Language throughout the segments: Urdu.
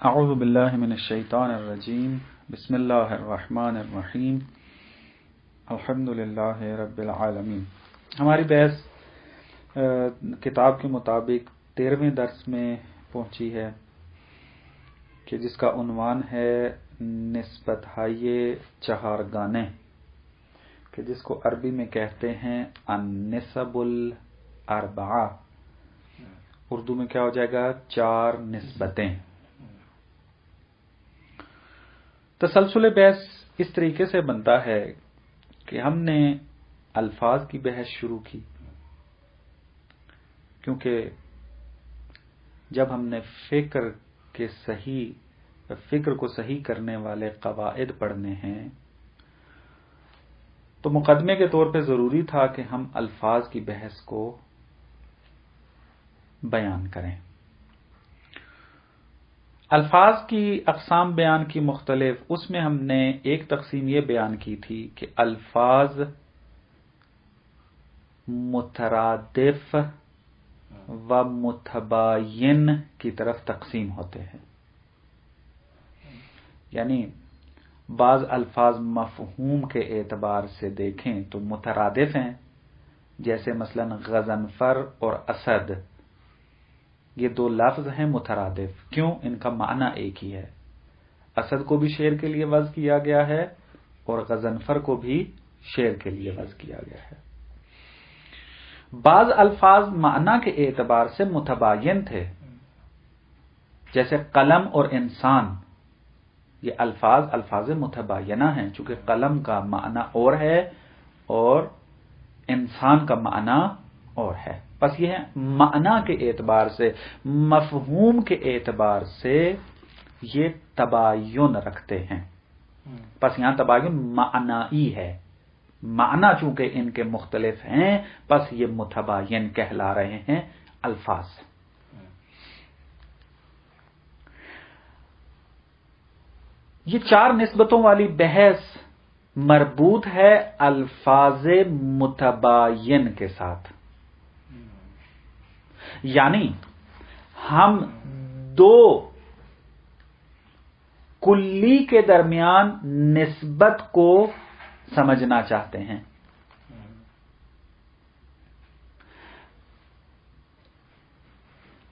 اعوذ باللہ من الشیطان الرجیم بسم اللہ الرحمن الرحیم الحمد للہ رب العالمین۔ ہماری بحث کتاب کے مطابق 13ویں درس میں پہنچی ہے کہ جس کا عنوان ہے نسبت ہائے چہارگانے، کہ جس کو عربی میں کہتے ہیں النسب الاربعہ، اردو میں کیا ہو جائے گا؟ چار نسبتیں۔ تسلسل بحث اس طریقے سے بنتا ہے کہ ہم نے الفاظ کی بحث شروع کی، کیونکہ جب ہم نے فکر کو صحیح کرنے والے قواعد پڑھنے ہیں تو مقدمے کے طور پہ ضروری تھا کہ ہم الفاظ کی بحث کو بیان کریں۔ الفاظ کی اقسام بیان کی مختلف، اس میں ہم نے ایک تقسیم یہ بیان کی تھی کہ الفاظ مترادف و متباین کی طرف تقسیم ہوتے ہیں، یعنی بعض الفاظ مفہوم کے اعتبار سے دیکھیں تو مترادف ہیں، جیسے مثلا غضنفر اور اسد، یہ دو لفظ ہیں مترادف۔ کیوں؟ ان کا معنی ایک ہی ہے۔ اسد کو بھی شیر کے لیے وضع کیا گیا ہے اور غضنفر کو بھی شیر کے لیے وضع کیا گیا ہے۔ بعض الفاظ معنی کے اعتبار سے متباین تھے، جیسے قلم اور انسان، یہ الفاظ متباینہ ہیں، چونکہ قلم کا معنی اور ہے اور انسان کا معنی اور ہے۔ بس یہ معنی کے اعتبار سے، مفہوم کے اعتبار سے یہ تباین رکھتے ہیں۔ بس یہاں تباین معنی ہے، معنی چونکہ ان کے مختلف ہیں، بس یہ متباین کہلا رہے ہیں الفاظ۔ یہ چار نسبتوں والی بحث مربوط ہے الفاظ متباین کے ساتھ، یعنی ہم دو کلی کے درمیان نسبت کو سمجھنا چاہتے ہیں۔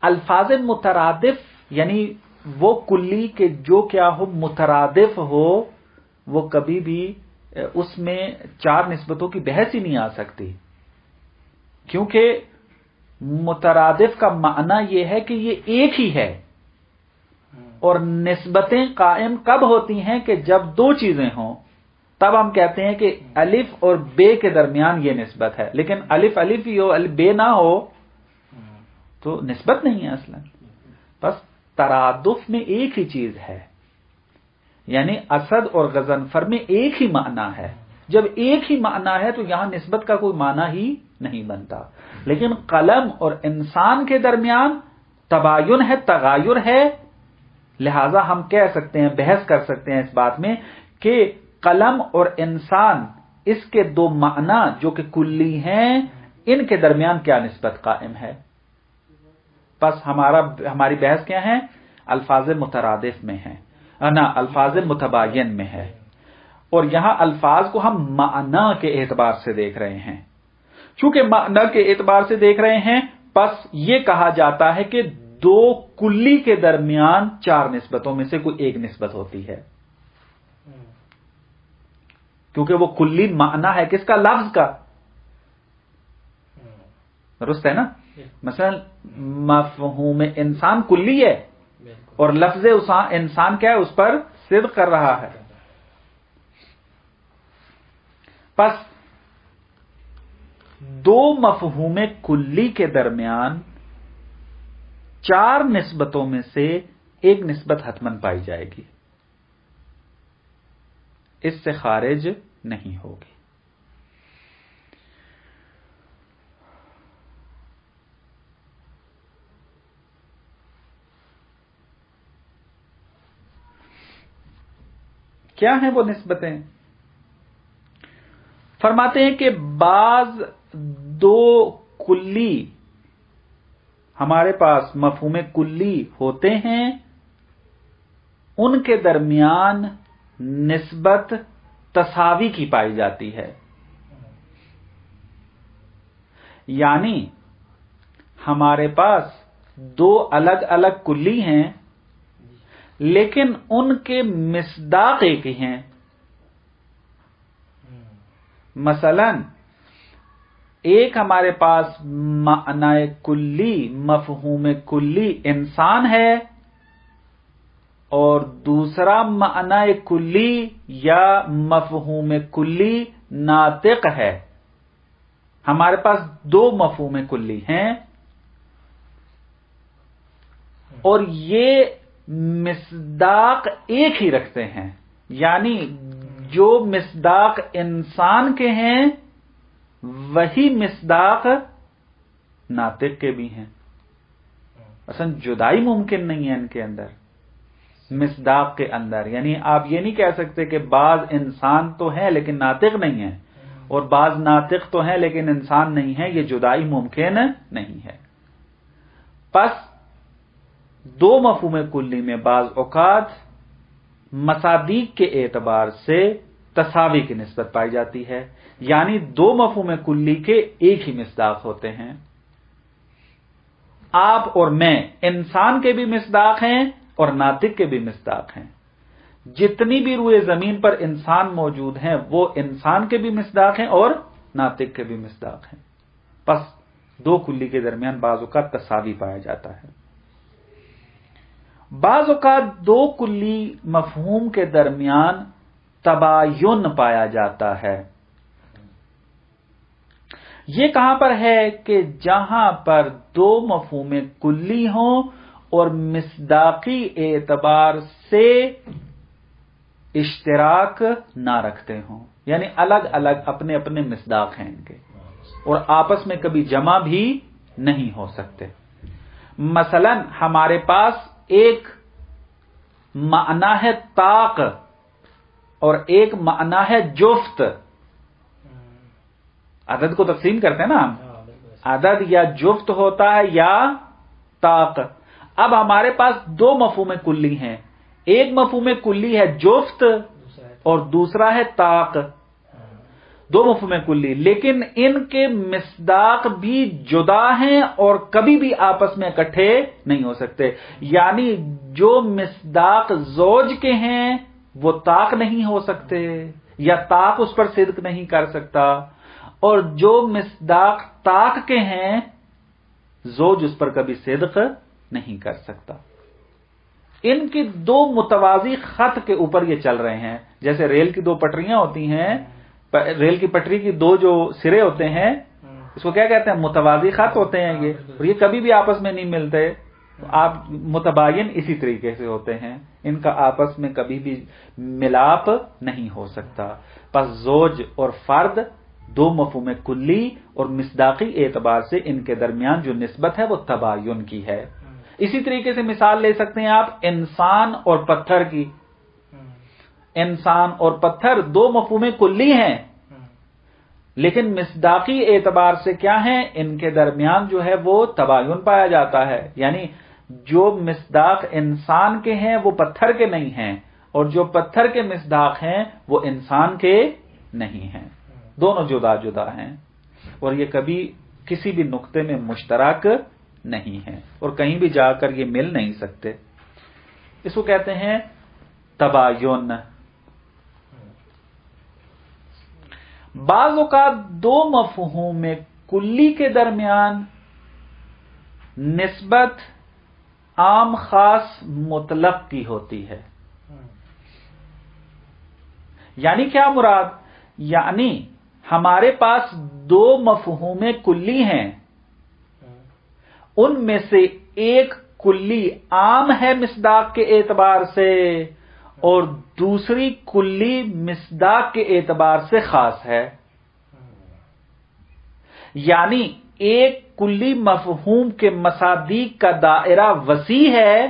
الفاظ مترادف یعنی وہ کلی کے جو کیا ہو، مترادف ہو، وہ کبھی بھی اس میں چار نسبتوں کی بحث ہی نہیں آ سکتی، کیونکہ مترادف کا معنی یہ ہے کہ یہ ایک ہی ہے، اور نسبتیں قائم کب ہوتی ہیں کہ جب دو چیزیں ہوں، تب ہم کہتے ہیں کہ الف اور بے کے درمیان یہ نسبت ہے، لیکن الف ہی ہو، الف بے نہ ہو تو نسبت نہیں ہے اصلا۔ بس ترادف میں ایک ہی چیز ہے، یعنی اسد اور غضنفر میں ایک ہی معنی ہے۔ جب ایک ہی معنی ہے تو یہاں نسبت کا کوئی معنی ہی نہیں بنتا۔ لیکن قلم اور انسان کے درمیان تباین ہے، تغایر ہے، لہذا ہم کہہ سکتے ہیں، بحث کر سکتے ہیں اس بات میں کہ قلم اور انسان، اس کے دو معنی جو کہ کلی ہیں، ان کے درمیان کیا نسبت قائم ہے۔ بس ہماری بحث کیا ہے؟ الفاظ مترادف میں ہے، الفاظ متباین میں ہے، اور یہاں الفاظ کو ہم معنی کے اعتبار سے دیکھ رہے ہیں۔ چونکہ معنی کے اعتبار سے دیکھ رہے ہیں، پس یہ کہا جاتا ہے کہ دو کلی کے درمیان چار نسبتوں میں سے کوئی ایک نسبت ہوتی ہے، کیونکہ وہ کلی معنی ہے کس کا؟ لفظ کا۔ درست ہے نا؟ مثلا مفہوم انسان کلی ہے اور لفظ انسان کیا ہے؟ اس پر صدق کر رہا ہے۔ پس دو مفہوم کلی کے درمیان چار نسبتوں میں سے ایک نسبت حتماً پائی جائے گی، اس سے خارج نہیں ہوگی۔ کیا ہیں وہ نسبتیں؟ فرماتے ہیں کہ بعض دو کلی ہمارے پاس مفہوم کلی ہوتے ہیں ان کے درمیان نسبت تساوی کی پائی جاتی ہے، یعنی ہمارے پاس دو الگ الگ کلی ہیں لیکن ان کے مصداق ایک ہی ہیں۔ مثلا ایک ہمارے پاس معنی کلی، مفہوم کلی انسان ہے، اور دوسرا معنی کلی یا مفہوم کلی ناطق ہے۔ ہمارے پاس دو مفہوم کلی ہیں اور یہ مصداق ایک ہی رکھتے ہیں، یعنی جو مصداق انسان کے ہیں وہی مصداق ناطق کے بھی ہیں۔ اصلا جدائی ممکن نہیں ہے ان کے اندر، مصداق کے اندر، یعنی آپ یہ نہیں کہہ سکتے کہ بعض انسان تو ہیں لیکن ناطق نہیں ہیں، اور بعض ناطق تو ہیں لیکن انسان نہیں ہے، یہ جدائی ممکن نہیں ہے۔ پس دو مفہوم کلی میں بعض اوقات مصادیق کے اعتبار سے تساوی کی نسبت پائی جاتی ہے، یعنی دو مفہوم کلی کے ایک ہی مصداق ہوتے ہیں۔ آپ اور میں انسان کے بھی مصداق ہیں اور ناطق کے بھی مصداق ہیں۔ جتنی بھی روئے زمین پر انسان موجود ہیں وہ انسان کے بھی مصداق ہیں اور ناطق کے بھی مصداق ہیں۔ پس دو کلی کے درمیان بعض اوقات تساوی پایا جاتا ہے۔ بعض اوقات دو کلی مفہوم کے درمیان تباین پایا جاتا ہے۔ یہ کہاں پر ہے کہ جہاں پر دو مفہوم کلی ہوں اور مصداقی اعتبار سے اشتراک نہ رکھتے ہوں، یعنی الگ الگ اپنے اپنے مصداق ہیں ان کے، اور آپس میں کبھی جمع بھی نہیں ہو سکتے۔ مثلا ہمارے پاس ایک معنی ہے طاق اور ایک معنی ہے جفت۔ عدد کو تقسیم کرتے ہیں نا ہم، عدد یا جفت ہوتا ہے یا طاق۔ اب ہمارے پاس دو مفہوم کلی ہیں، ایک مفہوم کلی ہے جفت اور دوسرا ہے طاق، دو مفہوم کلی، لیکن ان کے مصداق بھی جدا ہیں اور کبھی بھی آپس میں اکٹھے نہیں ہو سکتے، یعنی جو مصداق زوج کے ہیں وہ طاق نہیں ہو سکتے یا طاق اس پر صدق نہیں کر سکتا، اور جو مصداق طاق کے ہیں زوج اس پر کبھی صدق نہیں کر سکتا۔ ان کی دو متوازی خط کے اوپر یہ چل رہے ہیں، جیسے ریل کی دو پٹریاں ہوتی ہیں، ریل کی پٹری کی دو جو سرے ہوتے ہیں اس کو کیا کہتے ہیں؟ متوازی خط ہوتے ہیں یہ، اور یہ کبھی بھی آپس میں نہیں ملتے۔ آپ متباین اسی طریقے سے ہوتے ہیں، ان کا آپس میں کبھی بھی ملاپ نہیں ہو سکتا۔ پس زوج اور فرد دو مفہوم کلی اور مصداقی اعتبار سے ان کے درمیان جو نسبت ہے وہ تباین کی ہے۔ اسی طریقے سے مثال لے سکتے ہیں آپ انسان اور پتھر کی۔ انسان اور پتھر دو مفہوم کلی ہیں لیکن مصداقی اعتبار سے کیا ہیں؟ ان کے درمیان جو ہے وہ تباین پایا جاتا ہے، یعنی جو مصداق انسان کے ہیں وہ پتھر کے نہیں ہیں، اور جو پتھر کے مصداق ہیں وہ انسان کے نہیں ہیں، دونوں جدا جدا ہیں، اور یہ کبھی کسی بھی نقطے میں مشترک نہیں ہیں اور کہیں بھی جا کر یہ مل نہیں سکتے۔ اس کو کہتے ہیں تباین۔ بعض اوقات دو مفہوم کلی کے درمیان نسبت عام خاص مطلق کی ہوتی ہے۔ یعنی کیا مراد؟ یعنی ہمارے پاس دو مفہوم کلی ہیں، ان میں سے ایک کلی عام ہے مصداق کے اعتبار سے اور دوسری کلی مصداق کے اعتبار سے خاص ہے، یعنی ایک کلی مفہوم کے مصادیق کا دائرہ وسیع ہے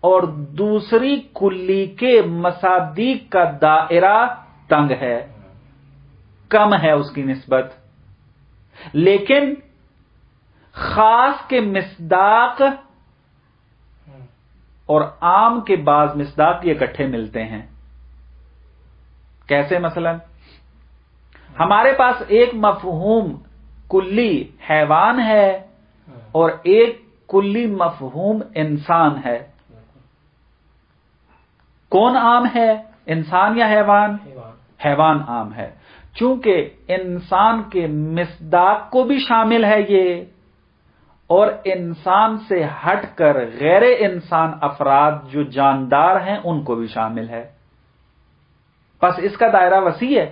اور دوسری کلی کے مصادیق کا دائرہ تنگ ہے، کم ہے اس کی نسبت، لیکن خاص کے مصداق اور عام کے بعض مصداق یہ اکٹھے ملتے ہیں. کیسے؟ مثلا ہمارے پاس ایک مفہوم کلی حیوان ہے اور ایک کلی مفہوم انسان ہے. کون عام ہے، انسان یا حیوان؟ حیوان عام ہے. چونکہ انسان کے مصداق کو بھی شامل ہے یہ، اور انسان سے ہٹ کر غیر انسان افراد جو جاندار ہیں ان کو بھی شامل ہے. بس اس کا دائرہ وسیع ہے.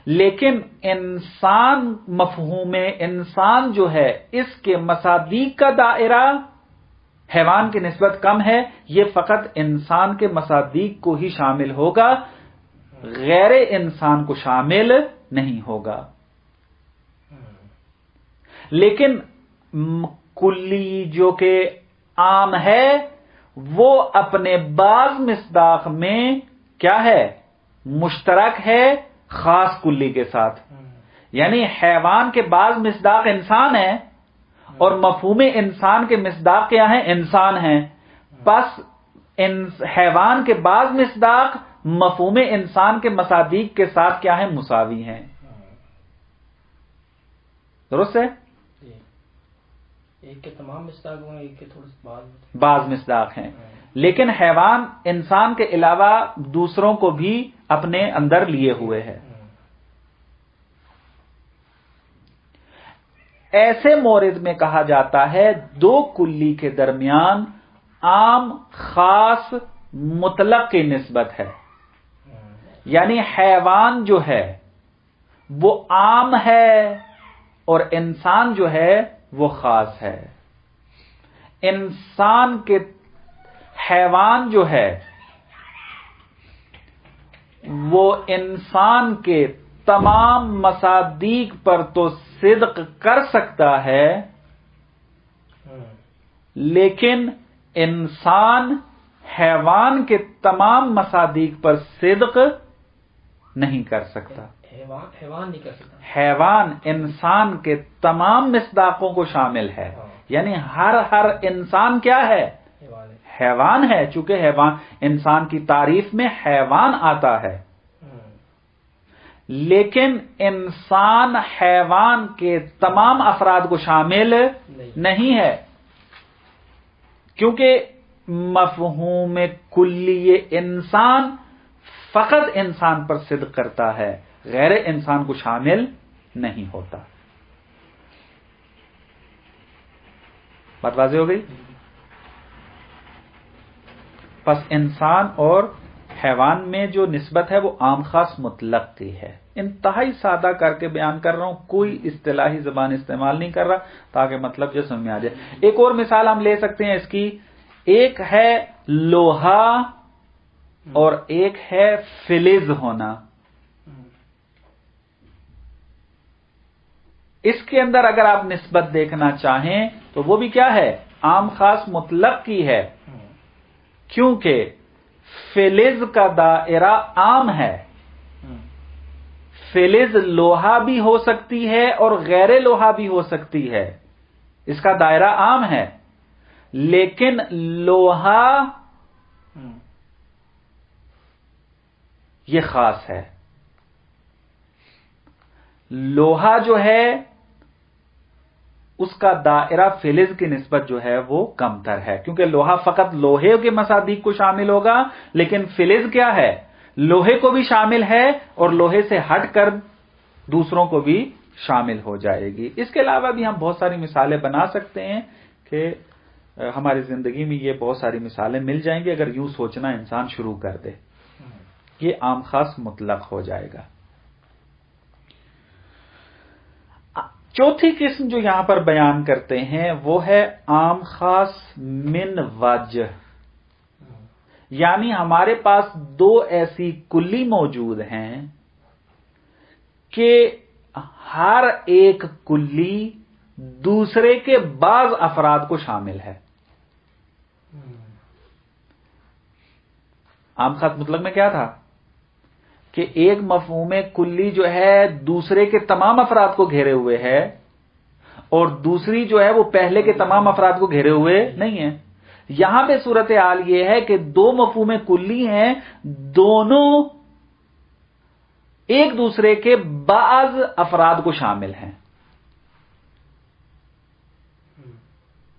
لیکن انسان، مفہوم انسان جو ہے، اس کے مصادیق کا دائرہ حیوان کی نسبت کم ہے. یہ فقط انسان کے مصادیق کو ہی شامل ہوگا، غیر انسان کو شامل نہیں ہوگا. لیکن کلی جو کہ عام ہے وہ اپنے بعض مصداق میں کیا ہے؟ مشترک ہے خاص کلی کے ساتھ. یعنی حیوان کے بعض مصداق انسان ہیں اور مفہوم انسان کے مصداق کیا ہیں؟ انسان ہیں. بس حیوان کے بعض مصداق مفہوم انسان کے مصادیق کے ساتھ کیا ہیں؟ مساوی ہیں. درست ہے؟ ایک کے تمام مصداق ہیں، ایک کے تھوڑے بعض مصداق ہیں. لیکن حیوان انسان کے علاوہ دوسروں کو بھی اپنے اندر لیے ہوئے ہے. ایسے مورد میں کہا جاتا ہے دو کلی کے درمیان عام خاص مطلق کی نسبت ہے. یعنی حیوان جو ہے وہ عام ہے اور انسان جو ہے وہ خاص ہے. انسان کے حیوان جو ہے وہ انسان کے تمام مصادیق پر تو صدق کر سکتا ہے، لیکن انسان حیوان کے تمام مصادیق پر صدق نہیں کر سکتا. حیوان نہیں کر سکتا. حیوان انسان کے تمام مصداقوں کو شامل ہے. یعنی ہر انسان کیا ہے؟ حیوان ہے. چونکہ حیوان، انسان کی تعریف میں حیوان آتا ہے، لیکن انسان حیوان کے تمام افراد کو شامل نہیں ہے. کیونکہ مفہوم کلی انسان فقط انسان پر صدق کرتا ہے، غیر انسان کو شامل نہیں ہوتا. بات واضح ہو گئی؟ پس انسان اور حیوان میں جو نسبت ہے وہ عام خاص مطلق کی ہے. انتہائی سادہ کر کے بیان کر رہا ہوں، کوئی اصطلاحی زبان استعمال نہیں کر رہا تاکہ مطلب جو سمجھ میں آ جائے. ایک اور مثال ہم لے سکتے ہیں اس کی. ایک ہے لوہا اور ایک ہے فلز ہونا. اس کے اندر اگر آپ نسبت دیکھنا چاہیں تو وہ بھی کیا ہے؟ عام خاص مطلق کی ہے. کیونکہ فلز کا دائرہ عام ہے. فلز لوہا بھی ہو سکتی ہے اور غیر لوہا بھی ہو سکتی ہے، اس کا دائرہ عام ہے. لیکن لوہا یہ خاص ہے. لوہا جو ہے اس کا دائرہ فلز کی نسبت جو ہے وہ کم تر ہے، کیونکہ لوہا فقط لوہے کے مصادیق کو شامل ہوگا، لیکن فلز کیا ہے؟ لوہے کو بھی شامل ہے اور لوہے سے ہٹ کر دوسروں کو بھی شامل ہو جائے گی. اس کے علاوہ بھی ہم بہت ساری مثالیں بنا سکتے ہیں کہ ہماری زندگی میں یہ بہت ساری مثالیں مل جائیں گی اگر یوں سوچنا انسان شروع کر دے. یہ عام خاص مطلق ہو جائے گا. چوتھی قسم جو یہاں پر بیان کرتے ہیں وہ ہے عام خاص من وجہ. یعنی ہمارے پاس دو ایسی کلی موجود ہیں کہ ہر ایک کلی دوسرے کے بعض افراد کو شامل ہے. عام خاص مطلق میں کیا تھا کہ ایک مفہوم کلی جو ہے دوسرے کے تمام افراد کو گھیرے ہوئے ہے اور دوسری جو ہے وہ پہلے کے تمام افراد کو گھیرے ہوئے نہیں ہے. یہاں پہ صورتحال یہ ہے کہ دو مفہوم کلی ہیں، دونوں ایک دوسرے کے بعض افراد کو شامل ہیں.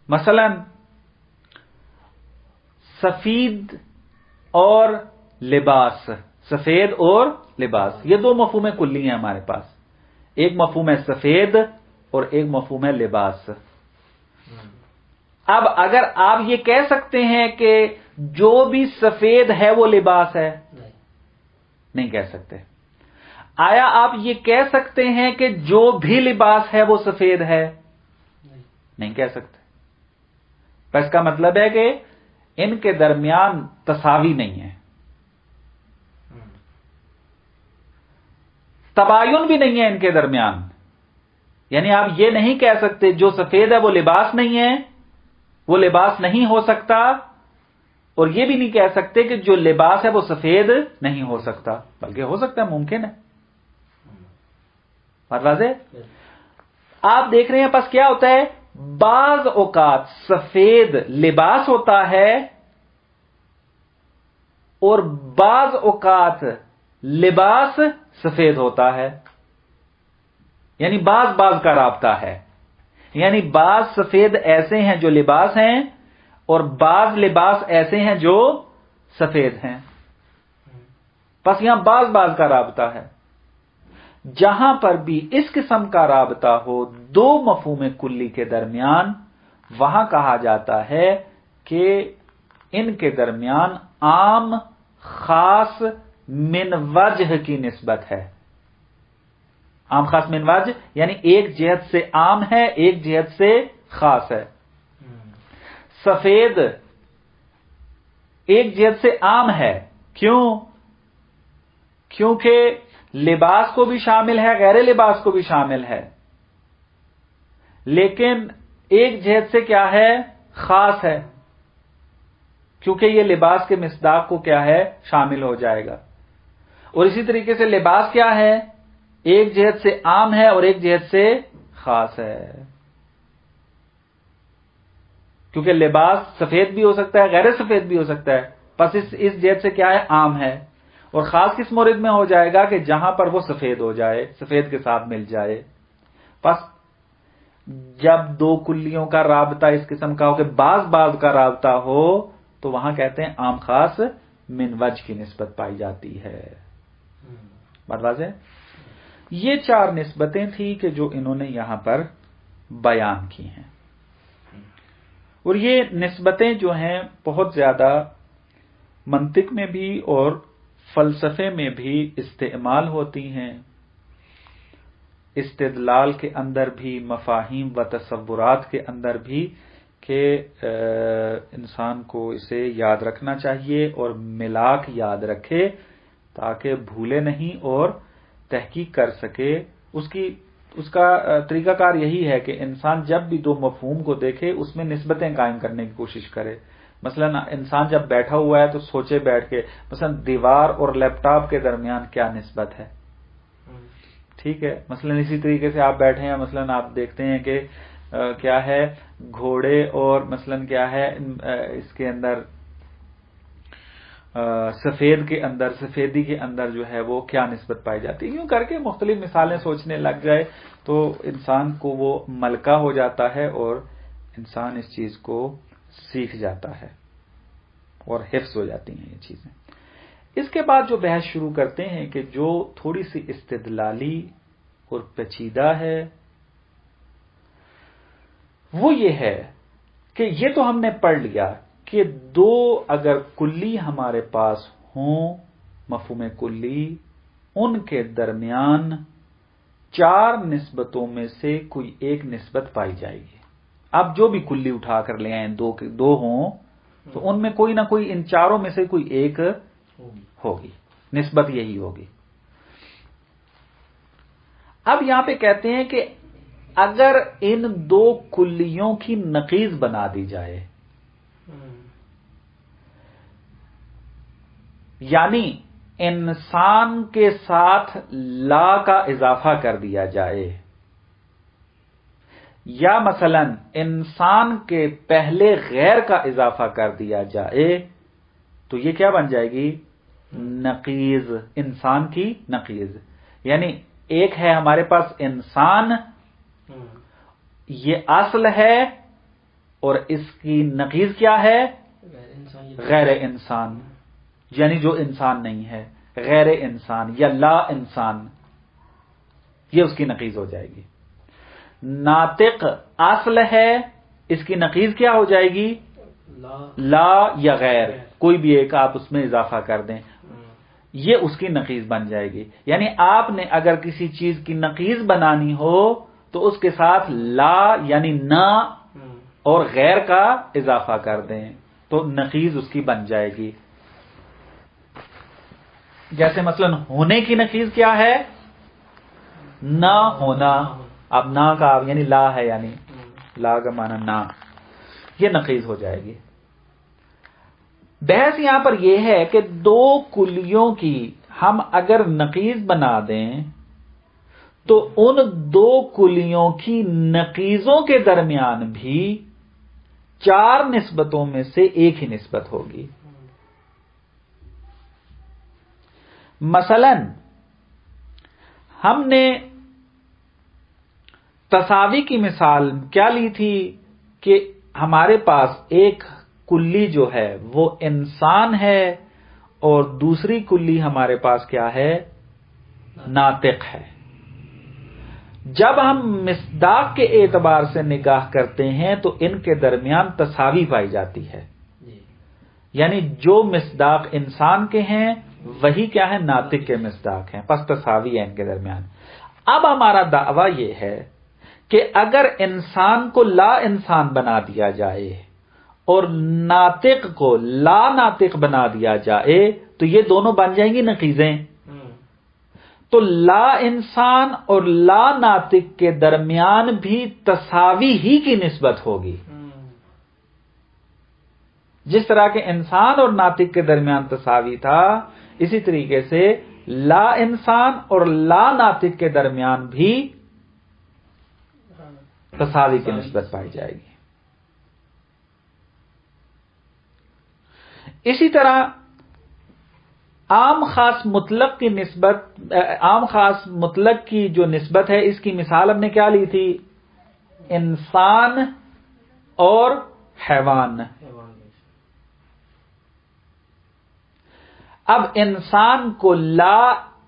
مثلا سفید اور لباس، سفید اور لباس، یہ دو مفہوم کلی ہیں ہمارے پاس. ایک مفہوم ہے سفید اور ایک مفہوم ہے لباس. اب اگر آپ یہ کہہ سکتے ہیں کہ جو بھی سفید ہے وہ لباس ہے، نہیں کہہ سکتے. آیا آپ یہ کہہ سکتے ہیں کہ جو بھی لباس ہے وہ سفید ہے؟ نہیں کہہ سکتے. اس کا مطلب ہے کہ ان کے درمیان تساوی نہیں ہے، تباین بھی نہیں ہے ان کے درمیان. یعنی آپ یہ نہیں کہہ سکتے جو سفید ہے وہ لباس نہیں ہے، وہ لباس نہیں ہو سکتا، اور یہ بھی نہیں کہہ سکتے کہ جو لباس ہے وہ سفید نہیں ہو سکتا، بلکہ ہو سکتا ہے، ممکن ہے. بات واضح؟ آپ دیکھ رہے ہیں پس کیا ہوتا ہے، بعض اوقات سفید لباس ہوتا ہے اور بعض اوقات لباس سفید ہوتا ہے. یعنی بعض کا رابطہ ہے. یعنی بعض سفید ایسے ہیں جو لباس ہیں اور بعض لباس ایسے ہیں جو سفید ہیں. بس یہاں بعض کا رابطہ ہے. جہاں پر بھی اس قسم کا رابطہ ہو دو مفہوم کلی کے درمیان، وہاں کہا جاتا ہے کہ ان کے درمیان عام خاص من وجہ کی نسبت ہے. عام خاص من وجہ یعنی ایک جہت سے عام ہے، ایک جہت سے خاص ہے. سفید ایک جہت سے عام ہے، کیوں؟ کیونکہ لباس کو بھی شامل ہے، غیر لباس کو بھی شامل ہے. لیکن ایک جہت سے کیا ہے، خاص ہے، کیونکہ یہ لباس کے مصداق کو کیا ہے، شامل ہو جائے گا. اور اسی طریقے سے لباس کیا ہے، ایک جہت سے عام ہے اور ایک جہت سے خاص ہے. کیونکہ لباس سفید بھی ہو سکتا ہے، غیر سفید بھی ہو سکتا ہے. بس اس جہت سے کیا ہے، عام ہے. اور خاص کس مورد میں ہو جائے گا کہ جہاں پر وہ سفید ہو جائے، سفید کے ساتھ مل جائے. بس جب دو کلیوں کا رابطہ اس قسم کا ہو کہ بعض کا رابطہ ہو تو وہاں کہتے ہیں عام خاص من وجہ کی نسبت پائی جاتی ہے. بات واضح؟ یہ چار نسبتیں تھیں کہ جو انہوں نے یہاں پر بیان کی ہیں. اور یہ نسبتیں جو ہیں بہت زیادہ منطق میں بھی اور فلسفے میں بھی استعمال ہوتی ہیں، استدلال کے اندر بھی، مفاہیم و تصورات کے اندر بھی، کہ انسان کو اسے یاد رکھنا چاہیے اور ملاک یاد رکھے تاکہ بھولے نہیں اور تحقیق کر سکے. اس کا طریقہ کار یہی ہے کہ انسان جب بھی دو مفہوم کو دیکھے اس میں نسبتیں قائم کرنے کی کوشش کرے. مثلا انسان جب بیٹھا ہوا ہے تو سوچے بیٹھ کے، مثلا دیوار اور لیپ ٹاپ کے درمیان کیا نسبت ہے. ٹھیک ہے، مثلا اسی طریقے سے آپ بیٹھے ہیں، مثلا آپ دیکھتے ہیں کہ کیا ہے گھوڑے اور مثلا کیا ہے اس کے اندر سفید کے اندر، سفیدی کے اندر جو ہے وہ کیا نسبت پائی جاتی ہے. یوں کر کے مختلف مثالیں سوچنے لگ جائے تو انسان کو وہ ملکہ ہو جاتا ہے اور انسان اس چیز کو سیکھ جاتا ہے اور حفظ ہو جاتی ہیں یہ چیزیں. اس کے بعد جو بحث شروع کرتے ہیں کہ جو تھوڑی سی استدلالی اور پیچیدہ ہے، وہ یہ ہے کہ یہ تو ہم نے پڑھ لیا کہ دو اگر کلی ہمارے پاس ہوں، مفہوم کلی، ان کے درمیان چار نسبتوں میں سے کوئی ایک نسبت پائی جائے گی. آپ جو بھی کلی اٹھا کر لے آئیں، دو ہوں تو ان میں کوئی نہ کوئی، ان چاروں میں سے کوئی ایک ہوگی، نسبت یہی ہوگی. اب یہاں پہ کہتے ہیں کہ اگر ان دو کلیوں کی نقیض بنا دی جائے، یعنی انسان کے ساتھ لا کا اضافہ کر دیا جائے، یا مثلا انسان کے پہلے غیر کا اضافہ کر دیا جائے تو یہ کیا بن جائے گی؟ نقیض، انسان کی نقیض. یعنی ایک ہے ہمارے پاس انسان، یہ اصل ہے، اور اس کی نقیض کیا ہے؟ غیر انسان، یعنی جو انسان نہیں ہے، غیر انسان یا لا انسان، یہ اس کی نقیض ہو جائے گی. ناطق اصل ہے، اس کی نقیض کیا ہو جائے گی؟ لا یا غیر، کوئی بھی ایک آپ اس میں اضافہ کر دیں، یہ اس کی نقیض بن جائے گی. یعنی آپ نے اگر کسی چیز کی نقیض بنانی ہو تو اس کے ساتھ لا یعنی نہ اور غیر کا اضافہ کر دیں تو نقیض اس کی بن جائے گی. جیسے مثلا ہونے کی نقیض کیا ہے؟ نہ ہونا. اب نہ کا یعنی لا ہے، یعنی لا کا معنی نہ، یہ نقیض ہو جائے گی. بحث یہاں پر یہ ہے کہ دو کلیوں کی ہم اگر نقیض بنا دیں تو ان دو کلیوں کی نقیضوں کے درمیان بھی 4 نسبتوں میں سے ایک ہی نسبت ہوگی. مثلا ہم نے تساوی کی مثال کیا لی تھی کہ ہمارے پاس ایک کلی جو ہے وہ انسان ہے اور دوسری کلی ہمارے پاس کیا ہے؟ ناطق ہے. جب ہم مصداق کے اعتبار سے نگاہ کرتے ہیں تو ان کے درمیان تساوی پائی جاتی ہے. یعنی جو مصداق انسان کے ہیں وہی کیا ہے؟ ناطق کے مصداق ہیں، پس تساوی ہے ان کے درمیان. اب ہمارا دعویٰ یہ ہے کہ اگر انسان کو لا انسان بنا دیا جائے اور ناطق کو لا ناطق بنا دیا جائے تو یہ دونوں بن جائیں گی نقیضیں. تو لا انسان اور لا ناطق کے درمیان بھی تساوی ہی کی نسبت ہوگی. جس طرح کے انسان اور ناطق کے درمیان تساوی تھا، اسی طریقے سے لا انسان اور لا ناطق کے درمیان بھی تساوی کی نسبت پائی جائے گی. اسی طرح عام خاص مطلق کی نسبت، عام خاص مطلق کی جو نسبت ہے اس کی مثال ہم نے کیا لی تھی؟ انسان اور حیوان. اب انسان کو لا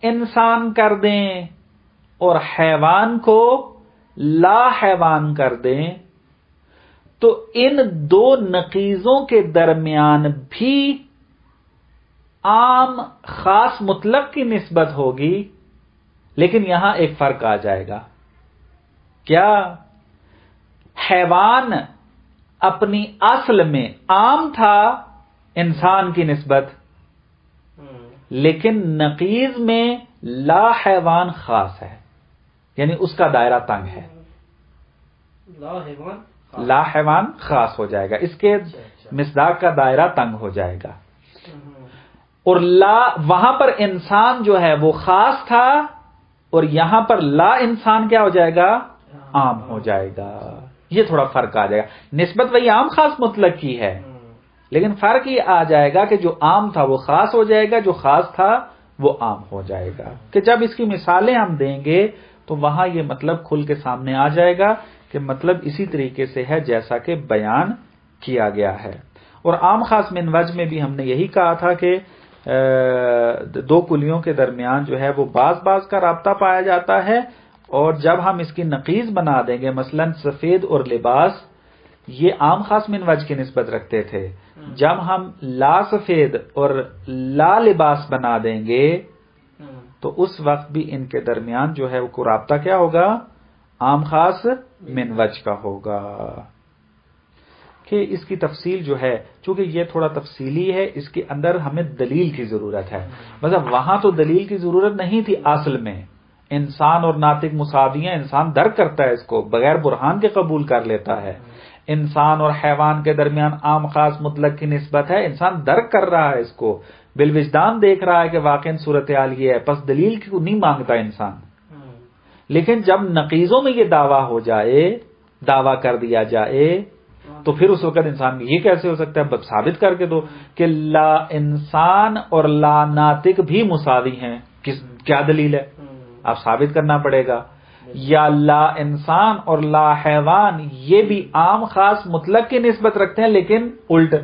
انسان کر دیں اور حیوان کو لا حیوان کر دیں تو ان دو نقیضوں کے درمیان بھی عام خاص مطلق کی نسبت ہوگی، لیکن یہاں ایک فرق آ جائے گا. کیا؟ حیوان اپنی اصل میں عام تھا انسان کی نسبت، لیکن نقیض میں لا حیوان خاص ہے، یعنی اس کا دائرہ تنگ ہے. لا حیوان خاص ہو جائے گا، اس کے مصداق کا دائرہ تنگ ہو جائے گا. اور لا وہاں پر انسان جو ہے وہ خاص تھا اور یہاں پر لا انسان کیا ہو جائے گا؟ عام ہو جائے گا. یہ تھوڑا فرق آ جائے گا. نسبت وہی عام خاص مطلق کی ہے، لیکن فرق یہ آ جائے گا کہ جو عام تھا وہ خاص ہو جائے گا، جو خاص تھا وہ عام ہو جائے گا. کہ جب اس کی مثالیں ہم دیں گے تو وہاں یہ مطلب کھل کے سامنے آ جائے گا کہ مطلب اسی طریقے سے ہے جیسا کہ بیان کیا گیا ہے. اور عام خاص من وجہ میں بھی ہم نے یہی کہا تھا کہ دو کلیوں کے درمیان جو ہے وہ بعض کا رابطہ پایا جاتا ہے، اور جب ہم اس کی نقیض بنا دیں گے، مثلا سفید اور لباس، یہ عام خاص من وجہ کی نسبت رکھتے تھے. جب ہم لا سفید اور لا لباس بنا دیں گے تو اس وقت بھی ان کے درمیان جو ہے وہ رابطہ کیا ہوگا؟ عام خاص من وجہ کا ہوگا. کہ اس کی تفصیل جو ہے، چونکہ یہ تھوڑا تفصیلی ہے، اس کے اندر ہمیں دلیل کی ضرورت ہے. مطلب وہاں تو دلیل کی ضرورت نہیں تھی، اصل میں انسان اور ناطق مساوی ہیں، انسان درک کرتا ہے، اس کو بغیر برہان کے قبول کر لیتا ہے. انسان اور حیوان کے درمیان عام خاص مطلق کی نسبت ہے، انسان درک کر رہا ہے، اس کو بالوجدان دیکھ رہا ہے کہ واقعی صورتحال یہ ہے، پس دلیل کی نہیں مانگتا انسان. لیکن جب نقیضوں میں یہ دعویٰ ہو جائے دعویٰ کر دیا جائے تو پھر اس وقت انسان یہ کیسے ہو سکتا ہے؟ ثابت کر کے دو کہ لا انسان اور لا ناطق بھی مساوی ہیں. کیا دلیل ہے؟ آپ ثابت کرنا پڑے گا. یا لا انسان اور لا حیوان یہ بھی عام خاص مطلق کی نسبت رکھتے ہیں، لیکن الٹ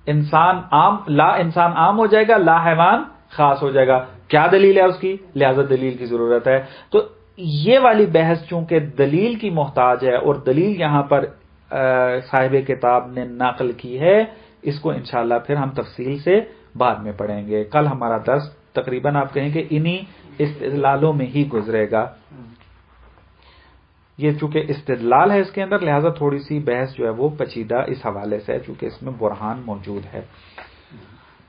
انسان عام، لا انسان عام ہو جائے گا، لا حیوان خاص ہو جائے گا. کیا دلیل ہے اس کی؟ لہذا دلیل کی ضرورت ہے. تو یہ والی بحث چونکہ دلیل کی محتاج ہے اور دلیل یہاں پر صاحب کتاب نے نقل کی ہے، اس کو انشاءاللہ پھر ہم تفصیل سے بعد میں پڑھیں گے. کل ہمارا درس تقریباً آپ کہیں کہ انہی استدلالوں میں ہی گزرے گا. یہ چونکہ استدلال ہے اس کے اندر، لہذا تھوڑی سی بحث جو ہے وہ پیچیدہ اس حوالے سے ہے، چونکہ اس میں برہان موجود ہے.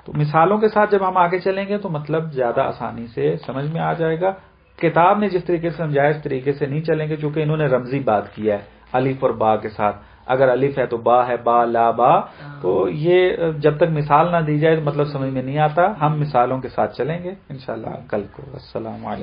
تو مثالوں کے ساتھ جب ہم آگے چلیں گے تو مطلب زیادہ آسانی سے سمجھ میں آ جائے گا. کتاب نے جس طریقے سے سمجھایا اس طریقے سے نہیں چلیں گے، چونکہ انہوں نے رمزی بات کیا ہے الف اور با کے ساتھ. اگر الف ہے تو با ہے، با لا با، تو یہ جب تک مثال نہ دی جائے مطلب سمجھ میں نہیں آتا. ہم مثالوں کے ساتھ چلیں گے انشاءاللہ کل کو. السلام علیکم.